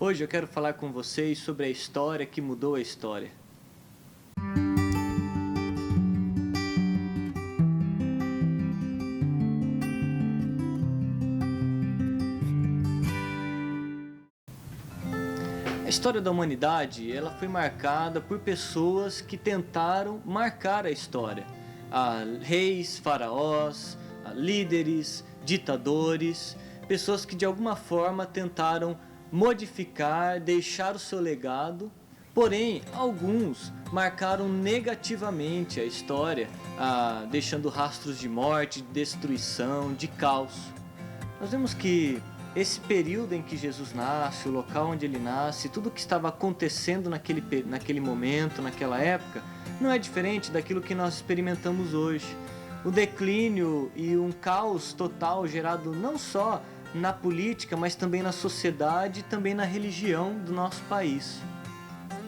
Hoje eu quero falar com vocês sobre a história que mudou a história. A história da humanidade, ela foi marcada por pessoas que tentaram marcar a história. Reis, faraós, líderes, ditadores, pessoas que de alguma forma tentaram modificar, deixar o seu legado. Porém, alguns marcaram negativamente a história, deixando rastros de morte, de destruição, de caos. Nós vemos que esse período em que Jesus nasce, o local onde ele nasce, tudo o que estava acontecendo naquele momento, naquela época, não é diferente daquilo que nós experimentamos hoje. O declínio e um caos total gerado não só na política, mas também na sociedade e também na religião do nosso país.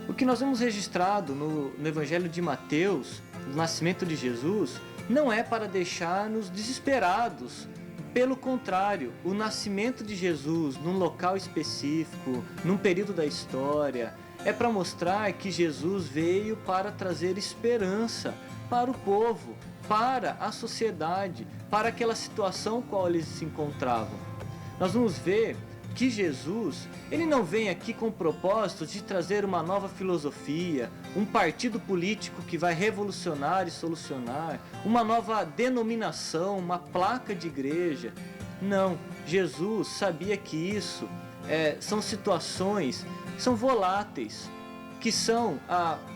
O que nós vemos registrado no Evangelho de Mateus, do nascimento de Jesus, não é para deixar-nos desesperados. Pelo contrário, o nascimento de Jesus num local específico, num período da história, é para mostrar que Jesus veio para trazer esperança para o povo, para a sociedade, para aquela situação em qual eles se encontravam. Nós vamos ver que Jesus, ele não vem aqui com o propósito de trazer uma nova filosofia, um partido político que vai revolucionar e solucionar, uma nova denominação, uma placa de igreja. Não, Jesus sabia que isso são situações que são voláteis, que são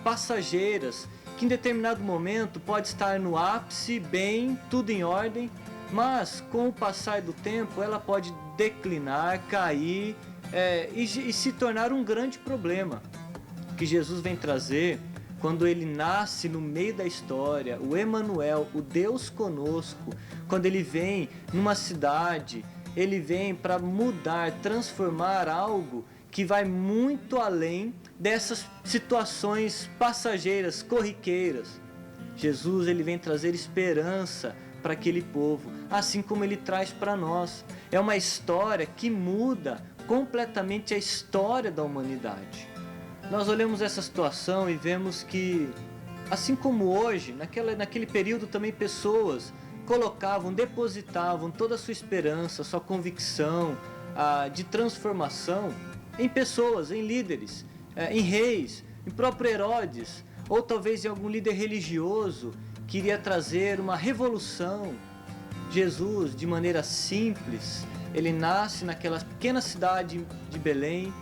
passageiras, que em determinado momento pode estar no ápice, bem, tudo em ordem, mas com o passar do tempo ela pode declinar, cair e se tornar um grande problema. Que Jesus vem trazer quando ele nasce no meio da história, o Emanuel, o Deus conosco, quando ele vem numa cidade, ele vem para mudar, transformar algo que vai muito além dessas situações passageiras, corriqueiras. Jesus, ele vem trazer esperança para aquele povo, assim como ele traz para nós. É uma história que muda completamente a história da humanidade. Nós olhamos essa situação e vemos que, assim como hoje, naquele período também pessoas depositavam toda a sua esperança, sua convicção de transformação em pessoas, em líderes, em reis, em próprio Herodes, ou talvez em algum líder religioso que iria trazer uma revolução. Jesus, de maneira simples, ele nasce naquela pequena cidade de Belém,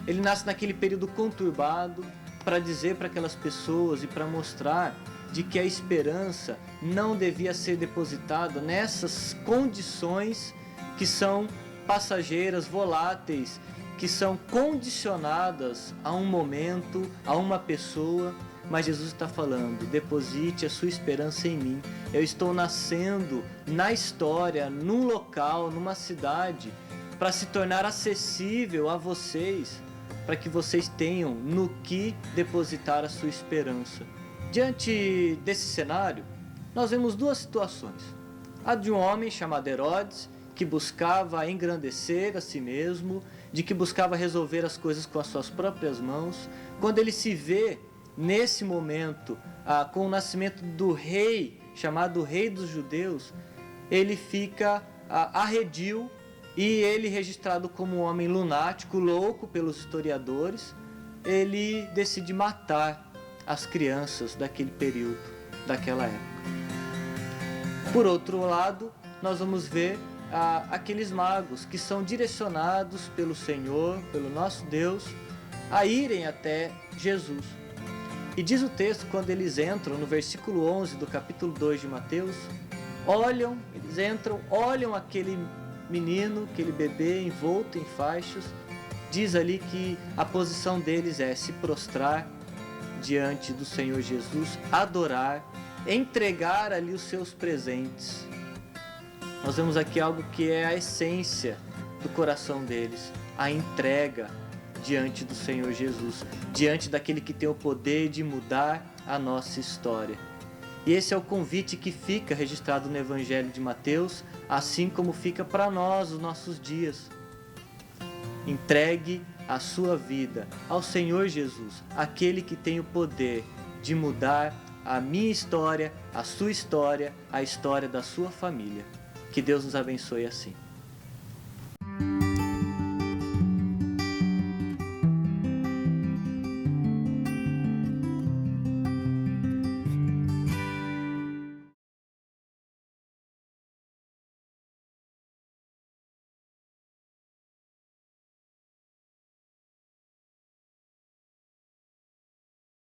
ele nasce naquele período conturbado para dizer para aquelas pessoas e para mostrar de que a esperança não devia ser depositada nessas condições que são passageiras, voláteis, que são condicionadas a um momento, a uma pessoa. Mas Jesus está falando, deposite a sua esperança em mim. Eu estou nascendo na história, num local, numa cidade, para se tornar acessível a vocês, para que vocês tenham no que depositar a sua esperança. Diante desse cenário, nós vemos duas situações. A de um homem chamado Herodes, que buscava engrandecer a si mesmo, de que buscava resolver as coisas com as suas próprias mãos. Quando ele se vê nesse momento, com o nascimento do rei, chamado Rei dos Judeus, ele fica arredio e ele, registrado como um homem lunático, louco pelos historiadores, ele decide matar as crianças daquele período, daquela época. Por outro lado, nós vamos ver aqueles magos que são direcionados pelo Senhor, pelo nosso Deus, a irem até Jesus. E diz o texto, quando eles entram, no versículo 11 do capítulo 2 de Mateus, eles entram, olham aquele menino, aquele bebê envolto em faixas, diz ali que a posição deles é se prostrar diante do Senhor Jesus, adorar, entregar ali os seus presentes. Nós vemos aqui algo que é a essência do coração deles, a entrega diante do Senhor Jesus, diante daquele que tem o poder de mudar a nossa história. E esse é o convite que fica registrado no Evangelho de Mateus, assim como fica para nós os nossos dias. Entregue a sua vida ao Senhor Jesus, aquele que tem o poder de mudar a minha história, a sua história, a história da sua família. Que Deus nos abençoe assim.